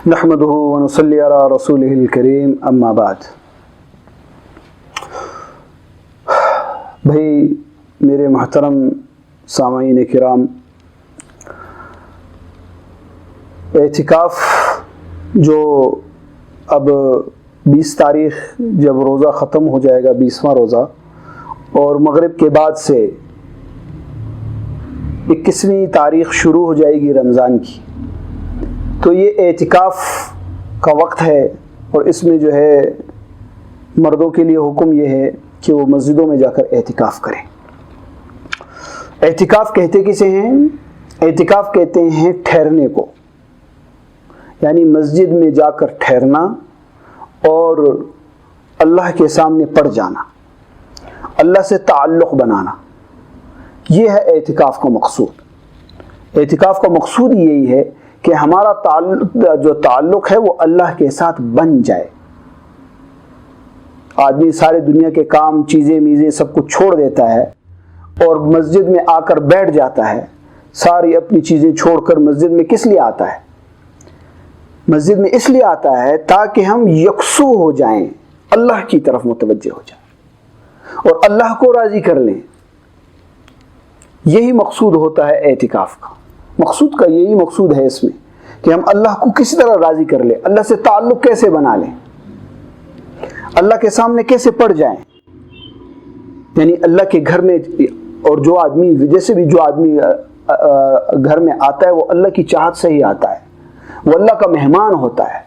نحمده ونصلی علی رسولہ الکریم اما بعد۔ بھائی میرے محترم سامعین کرام، اعتکاف جو اب 20 تاریخ جب روزہ ختم ہو جائے گا، 20واں روزہ، اور مغرب کے بعد سے 21ویں تاریخ شروع ہو جائے گی رمضان کی، تو یہ اعتکاف کا وقت ہے، اور اس میں جو ہے مردوں کے لیے حکم یہ ہے کہ وہ مسجدوں میں جا کر اعتکاف کریں۔ اعتکاف کہتے کسے ہیں؟ اعتکاف کہتے ہیں ٹھہرنے کو، یعنی مسجد میں جا کر ٹھہرنا اور اللہ کے سامنے پڑ جانا، اللہ سے تعلق بنانا، یہ ہے اعتکاف کا مقصود۔ اعتکاف کا مقصود یہی ہے کہ ہمارا جو تعلق ہے وہ اللہ کے ساتھ بن جائے۔ آدمی سارے دنیا کے کام، چیزیں میزیں سب کچھ چھوڑ دیتا ہے اور مسجد میں آ کر بیٹھ جاتا ہے، ساری اپنی چیزیں چھوڑ کر مسجد میں کس لیے آتا ہے؟ مسجد میں اس لیے آتا ہے تاکہ ہم یکسو ہو جائیں، اللہ کی طرف متوجہ ہو جائیں اور اللہ کو راضی کر لیں۔ یہی مقصود ہوتا ہے اعتکاف کا۔ مقصود کا یہی مقصود ہے اس میں کہ ہم اللہ کو کس طرح راضی کر لیں، اللہ سے تعلق کیسے بنا لیں، اللہ کے سامنے کیسے پڑ جائیں، یعنی اللہ کے گھر میں، اور جو آدمی جیسے بھی جو آدمی گھر میں آتا ہے وہ اللہ کی چاہت سے ہی آتا ہے، وہ اللہ کا مہمان ہوتا ہے،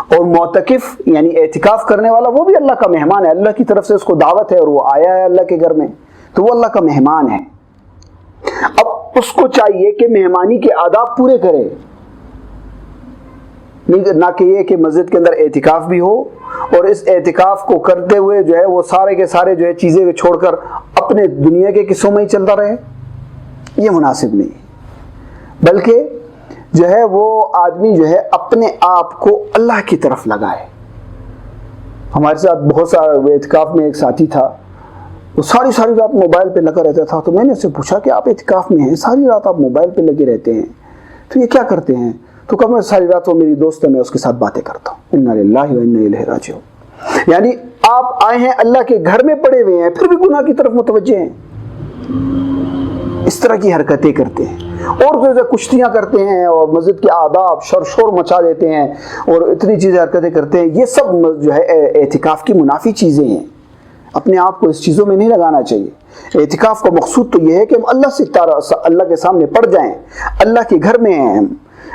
اور معتکف یعنی اعتکاف کرنے والا وہ بھی اللہ کا مہمان ہے، اللہ کی طرف سے اس کو دعوت ہے اور وہ آیا ہے اللہ کے گھر میں، تو وہ اللہ کا مہمان ہے۔ اب اس کو چاہیے کہ مہمانی کے آداب پورے کرے، نہ کہ یہ کہ مسجد کے اندر اعتکاف بھی ہو اور اس اعتکاف کو کرتے ہوئے جو ہے وہ سارے کے سارے جو ہے چیزیں چھوڑ کر اپنے دنیا کے قصوں میں ہی چلتا رہے۔ یہ مناسب نہیں ہے، بلکہ جو ہے وہ آدمی جو ہے اپنے آپ کو اللہ کی طرف لگائے۔ ہمارے ساتھ بہت سارا اعتکاف میں ایک ساتھی تھا، وہ ساری رات موبائل پہ لگا رہتا تھا، تو میں نے اس سے پوچھا کہ آپ اعتکاف میں ہیں، ساری رات آپ موبائل پہ لگے رہتے ہیں، تو یہ کیا کرتے ہیں؟ تو کہا میں ساری رات وہ میری دوست ہے، میں اس کے ساتھ باتیں کرتا ہوں۔ انا للہ و انا الیہ راجعون۔ یعنی آپ آئے ہیں اللہ کے گھر میں پڑے ہوئے ہیں، پھر بھی گناہ کی طرف متوجہ ہیں، اس طرح کی حرکتیں کرتے ہیں، اور جو کشتیاں کرتے ہیں اور مسجد کے آداب شور مچا دیتے ہیں اور اتنی چیزیں حرکتیں کرتے ہیں، یہ سب جو ہے اعتکاف کی منافی چیزیں ہیں۔ اپنے آپ کو اس چیزوں میں نہیں لگانا چاہیے۔ اعتکاف کا مقصود تو یہ ہے کہ ہم اللہ کے سامنے پڑ جائیں، اللہ کے گھر میں ہیں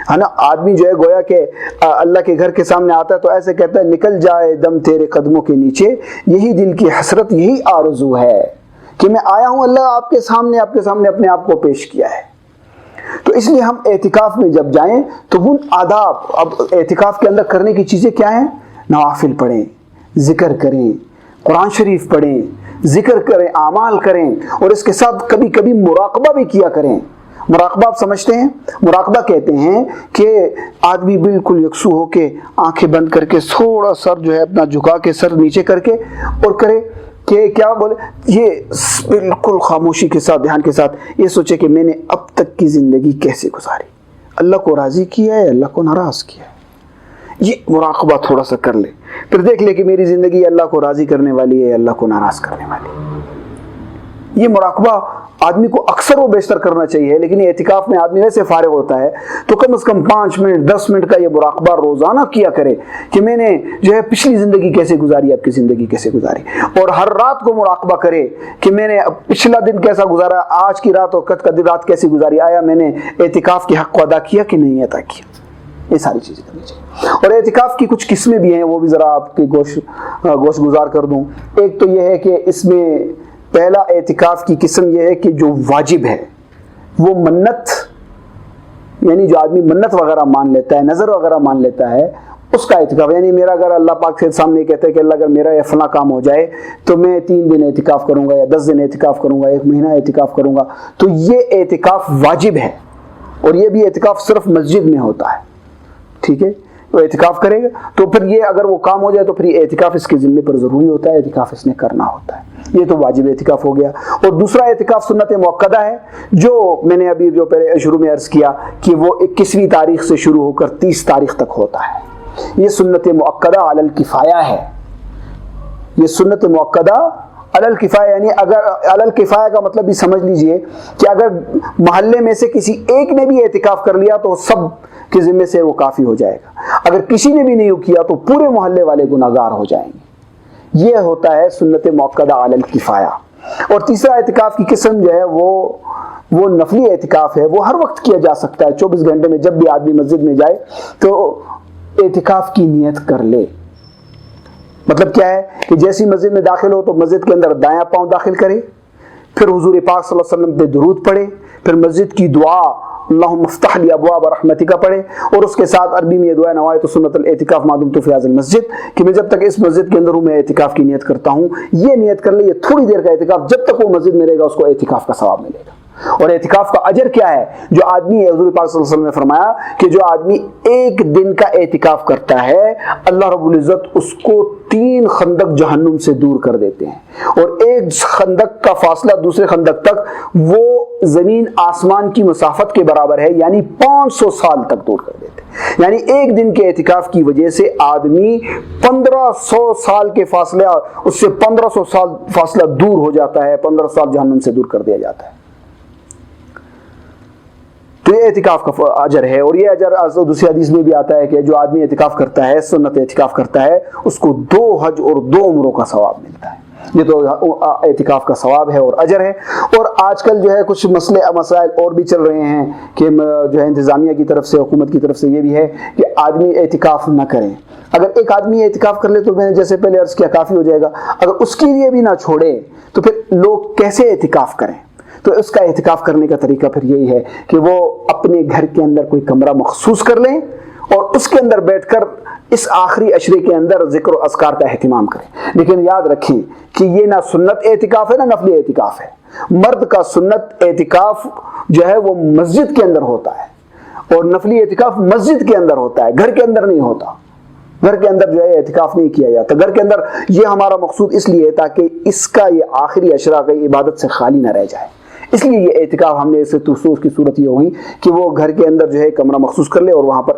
ہے نا۔ آدمی جو ہے گویا کہ اللہ کے گھر کے سامنے آتا ہے تو ایسے کہتا ہے نکل جائے دم تیرے قدموں کے نیچے، یہی دل کی حسرت، یہی آرزو ہے کہ میں آیا ہوں اللہ آپ کے سامنے اپنے آپ کو پیش کیا ہے۔ تو اس لیے ہم اعتکاف میں جب جائیں تو وہ آداب، اب اعتکاف کے اندر کرنے کی چیزیں کیا ہیں؟ نوافل پڑھیں، ذکر کریں، قرآن شریف پڑھیں، ذکر کریں، اعمال کریں، اور اس کے ساتھ کبھی کبھی مراقبہ بھی کیا کریں۔ مراقبہ آپ سمجھتے ہیں؟ مراقبہ کہتے ہیں کہ آدمی بالکل یکسو ہو کے آنکھیں بند کر کے تھوڑا سر جو ہے اپنا جھکا کے سر نیچے کر کے اور کرے کہ کیا بولے، یہ بالکل خاموشی کے ساتھ، دھیان کے ساتھ یہ سوچے کہ میں نے اب تک کی زندگی کیسے گزاری، اللہ کو راضی کیا ہے، اللہ کو ناراض کیا ہے۔ یہ مراقبہ تھوڑا سا کر لے، پھر دیکھ لے کہ میری زندگی اللہ کو راضی کرنے والی ہے، اللہ کو ناراض کرنے والی ہے۔ یہ مراقبہ آدمی کو اکثر و بیشتر کرنا چاہیے، لیکن اعتکاف میں آدمی ویسے فارغ ہوتا ہے تو کم از کم 5 منٹ 10 منٹ کا یہ مراقبہ روزانہ کیا کرے کہ میں نے جو ہے پچھلی زندگی کیسے گزاری، آپ کی زندگی کیسے گزاری، اور ہر رات کو مراقبہ کرے کہ میں نے پچھلا دن کیسا گزارا، آج کی رات اور کل کا دن رات کیسی گزاری، آیا میں نے اعتکاف کے حق کو ادا کیا کہ نہیں ادا کیا۔ یہ ساری چیزیں کرنی چاہیے۔ اور اعتکاف کی کچھ قسمیں بھی ہیں، وہ بھی ذرا آپ کی گوش گزار کر دوں۔ ایک تو یہ ہے کہ اس میں پہلا اعتکاف کی قسم یہ ہے کہ جو واجب ہے وہ منت، یعنی جو آدمی منت وغیرہ مان لیتا ہے، نظر وغیرہ مان لیتا ہے، اس کا اعتکاف، یعنی میرا اگر اللہ پاک کے سامنے کہتا ہے کہ اللہ اگر میرا یہ فلاں کام ہو جائے تو میں 3 دن اعتکاف کروں گا یا 10 دن اعتکاف کروں گا، 1 مہینہ اعتکاف کروں گا، تو یہ اعتکاف واجب ہے، اور یہ بھی اعتکاف صرف مسجد میں ہوتا ہے، ٹھیک ہے۔ تو اعتکاف کرے گا تو پھر یہ اگر وہ کام ہو جائے تو پھر یہ اعتکاف اس کے ذمے پر ضروری ہوتا ہے، اعتکاف اس نے کرنا ہوتا ہے۔ یہ تو واجب اعتکاف ہو گیا۔ اور دوسرا اعتکاف سنت مؤکدہ ہے، جو میں نے ابھی جو پہلے شروع میں عرض کیا کہ وہ 21ویں تاریخ سے شروع ہو کر 30 تاریخ تک ہوتا ہے۔ یہ سنت مؤکدہ علی الکفایہ ہے. یہ سنت مؤکدہ علی الکفایہ، یعنی اگر علی الکفایہ کا مطلب بھی سمجھ لیجئے کہ اگر محلے میں سے کسی ایک نے بھی اعتکاف کر لیا تو سب کے ذمے سے وہ کافی ہو جائے گا. اگر کسی نے بھی نہیں کیا تو پورے محلے والے گناہگار ہو جائیں گے. یہ ہوتا ہے سنت مؤکدہ علی الکفایہ. اور تیسرا اعتکاف کی قسم جو ہے وہ نفلی اعتکاف ہے. وہ ہر وقت کیا جا سکتا ہے، 24 گھنٹے میں جب بھی آدمی مسجد میں جائے تو اعتکاف کی نیت کر لے. مطلب کیا ہے کہ جیسی مسجد میں داخل ہو تو مسجد کے اندر دایاں پاؤں داخل کرے، پھر حضور پاک صلی اللہ علیہ وسلم پہ درود پڑھے، پھر مسجد کی دعا اللہم افتح لی ابواب رحمتک پڑھے، اور اس کے ساتھ عربی میں یہ دعا نوایت سنت الاعتکاف ما دمت فی هذه المسجد، کہ میں جب تک اس مسجد کے اندر ہوں میں اعتکاف کی نیت کرتا ہوں. یہ نیت کر لے. یہ تھوڑی دیر کا اعتکاف، جب تک وہ مسجد میں رہے گا اس کو اعتکاف کا ثواب ملے گا. اور اعتکاف کا اجر کیا ہے؟ جو آدمی، حضور پاک صلی اللہ علیہ وسلم نے فرمایا کہ جو آدمی ایک دن کا اعتکاف کرتا ہے اللہ رب العزت اس کو 3 خندق جہنم سے دور کر دیتے ہیں. اور ایک خندق کا فاصلہ دوسرے خندق تک وہ زمین آسمان کی مسافت کے برابر ہے، یعنی 500 سال تک دور کر دیتے ہیں. یعنی ایک دن کے اعتکاف کی وجہ سے آدمی 1500 سال کے فاصلے، اس سے 1500 سال فاصلہ دور ہو جاتا ہے، 1500 سال جہنم سے دور کر دیا جاتا ہے. تو یہ اعتکاف کا اجر ہے. اور یہ اجر دوسری حدیث میں بھی آتا ہے کہ جو آدمی اعتکاف کرتا ہے، سنت اعتکاف کرتا ہے، اس کو 2 حج اور 2 عمروں کا ثواب ملتا ہے. یہ تو اعتکاف کا ثواب ہے اور اجر ہے. اور آج کل جو ہے کچھ مسائل اور بھی چل رہے ہیں کہ جو ہے انتظامیہ کی طرف سے، حکومت کی طرف سے یہ بھی ہے کہ آدمی اعتکاف نہ کریں. اگر ایک آدمی اعتکاف کر لے تو میں نے جیسے پہلے عرض کیا کافی ہو جائے گا. اگر اس کے لیے بھی نہ چھوڑے تو پھر لوگ کیسے اعتکاف کریں؟ تو اس کا اعتکاف کرنے کا طریقہ پھر یہی ہے کہ وہ اپنے گھر کے اندر کوئی کمرہ مخصوص کر لیں اور اس کے اندر بیٹھ کر اس آخری عشرے کے اندر ذکر و اذکار کا اہتمام کریں. لیکن یاد رکھیں کہ یہ نہ سنت اعتکاف ہے نہ نفلی اعتکاف ہے. مرد کا سنت اعتکاف جو ہے وہ مسجد کے اندر ہوتا ہے اور نفلی اعتکاف مسجد کے اندر ہوتا ہے، گھر کے اندر نہیں ہوتا. گھر کے اندر جو ہے اعتکاف نہیں کیا جاتا. گھر کے اندر یہ ہمارا مقصود اس لیے ہے تاکہ اس کا یہ آخری عشرہ کا عبادت سے خالی نہ رہ جائے. اس لیے یہ اعتکاف ہم نے اس کی صورت یہ ہوگی کہ وہ گھر کے اندر جو ہے کمرہ مخصوص کر لے اور وہاں پر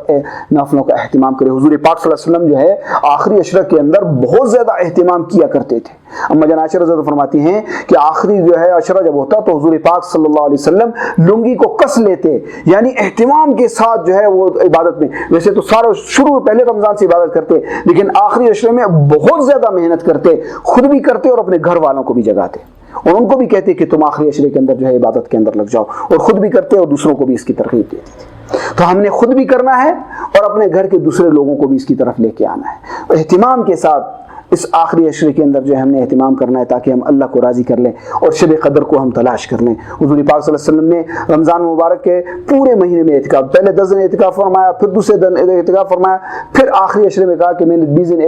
نافلوں کا اہتمام کرے. حضور پاک صلی اللہ علیہ وسلم جو ہے آخری عشرہ کے اندر بہت زیادہ اہتمام کیا کرتے تھے. اما جان عائشہ رضی اللہ عنہا فرماتی ہیں کہ آخری جو ہے عشرہ جب ہوتا تو حضور پاک صلی اللہ علیہ وسلم لنگی کو کس لیتے، یعنی اہتمام کے ساتھ جو ہے وہ عبادت میں، ویسے تو سارا شروع پہلے رمضان سے عبادت کرتے لیکن آخری عشرے میں بہت زیادہ محنت کرتے، خود بھی کرتے اور اپنے گھر والوں کو بھی جگاتے اور ان کو بھی کہتے کہ تم آخری عشرے کے اندر جو ہے عبادت کے اندر لگ جاؤ، اور خود بھی کرتے اور دوسروں کو بھی اس کی ترغیب دیتے تھے. تو ہم نے خود بھی کرنا ہے اور اپنے گھر کے دوسرے لوگوں کو بھی اس کی طرف لے کے آنا ہے. اہتمام کے ساتھ اس آخری عشرے کے اندر جو ہے ہم نے اہتمام کرنا ہے تاکہ ہم اللہ کو راضی کر لیں اور شب قدر کو ہم تلاش کر لیں. حضور پاک صلی اللہ علیہ وسلم نے رمضان مبارک کے پورے مہینے میں اعتکاف، پہلے 10 دن اعتکاف فرمایا، پھر دوسرے دن اعتکاف فرمایا، پھر آخری عشرے میں کہا کہ میں نے 20 دن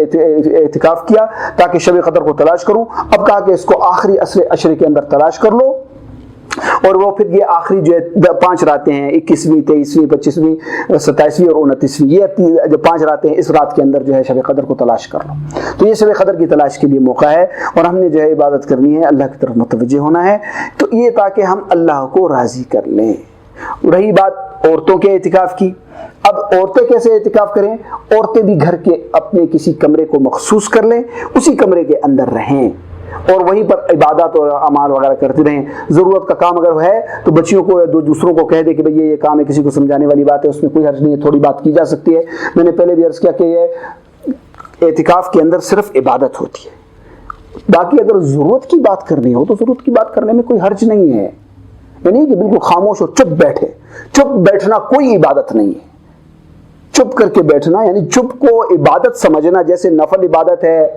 اعتکاف کیا تاکہ شب قدر کو تلاش کروں. اب کہا کہ اس کو آخری عشرے کے اندر تلاش کر لو. اور وہ پھر یہ آخری جو ہے 5 راتیں ہیں، 21ویں 23ویں 25ویں 27ویں اور 29ویں، یہ جو 5 راتیں ہیں اس رات کے اندر جو ہے شب قدر کو تلاش کر لو. تو یہ شب قدر کی تلاش کے لیے موقع ہے اور ہم نے جو ہے عبادت کرنی ہے، اللہ کی طرف متوجہ ہونا ہے. تو یہ تاکہ ہم اللہ کو راضی کر لیں. رہی بات عورتوں کے اعتکاف کی، اب عورتیں کیسے اعتکاف کریں؟ عورتیں بھی گھر کے اپنے کسی کمرے کو مخصوص کر لیں، اسی کمرے کے اندر رہیں اور وہیں پر عبادات اور اعمال وغیرہ کرتے رہیں. ضرورت کا کام اگر ہے تو بچیوں کو یا دوسروں کو کہہ دے کہ بھئی یہ کام ہے، کسی کو سمجھانے والی بات ہے، اس میں کوئی حرج نہیں ہے، تھوڑی بات کی جا سکتی ہے. میں نے پہلے بھی عرض کیا کہ یہ اعتکاف کے اندر صرف عبادت ہوتی ہے. باقی اگر ضرورت کی بات کرنی ہو تو ضرورت کی بات کرنے میں کوئی حرج نہیں ہے. یعنی کہ بالکل خاموش اور چپ بیٹھے. چپ بیٹھنا کوئی عبادت نہیں ہے. چپ کر کے بیٹھنا یعنی چپ کو عبادت سمجھنا، جیسے نفل عبادت ہے،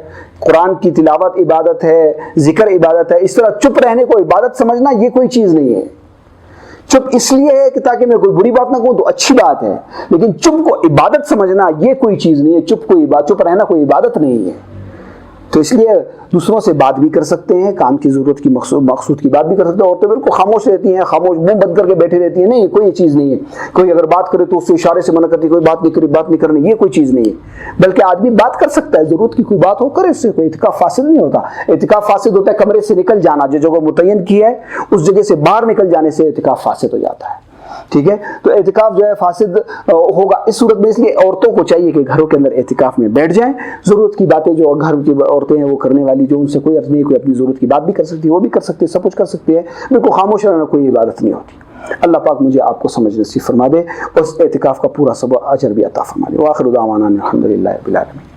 قرآن کی تلاوت عبادت ہے، ذکر عبادت ہے، اس طرح چپ رہنے کو عبادت سمجھنا یہ کوئی چیز نہیں ہے. چپ اس لیے ہے کہ تاکہ میں کوئی بری بات نہ کہوں تو اچھی بات ہے، لیکن چپ کو عبادت سمجھنا یہ کوئی چیز نہیں ہے. چپ رہنا کوئی عبادت نہیں ہے. تو اس لیے دوسروں سے بات بھی کر سکتے ہیں، کام کی ضرورت کی مقصود کی بات بھی کر سکتے ہیں. عورتیں بالکل خاموش رہتی ہیں، خاموش منہ بند کر کے بیٹھی رہتی ہیں، نہیں کوئی چیز نہیں ہے. کوئی اگر بات کرے تو اس سے اشارے سے منع کرتی، کوئی بات نہیں کرنی، یہ کوئی چیز نہیں ہے. بلکہ آدمی بات کر سکتا ہے، ضرورت کی کوئی بات ہو کرے، اس سے کوئی اعتکاف فاسد نہیں ہوتا. اعتکاف فاسد ہوتا ہے کمرے سے نکل جانا، جو جگہ متعین کی ہے اس جگہ سے باہر نکل جانے سے اعتکاف فاسد ہو جاتا ہے. ٹھیک ہے. تو اعتکاف جو ہے فاسد ہوگا اس صورت میں. اس لیے عورتوں کو چاہیے کہ گھروں کے اندر اعتکاف میں بیٹھ جائیں. ضرورت کی باتیں جو گھر کی عورتیں ہیں وہ کرنے والی, جو ان سے کوئی عرض نہیں, کوئی اپنی ضرورت کی بات بھی کر سکتی ہے, وہ بھی کر سکتے ہیں, سب کچھ کر سکتے ہیں. بالکل خاموش رہنا کوئی عبادت نہیں ہوتی. اللہ پاک مجھے آپ کو سمجھ نصیب فرما دے اور اس اعتکاف کا پورا ثواب اجر بھی عطا فرما دے. وآخر دعوانا الحمدللہ رب العالمین.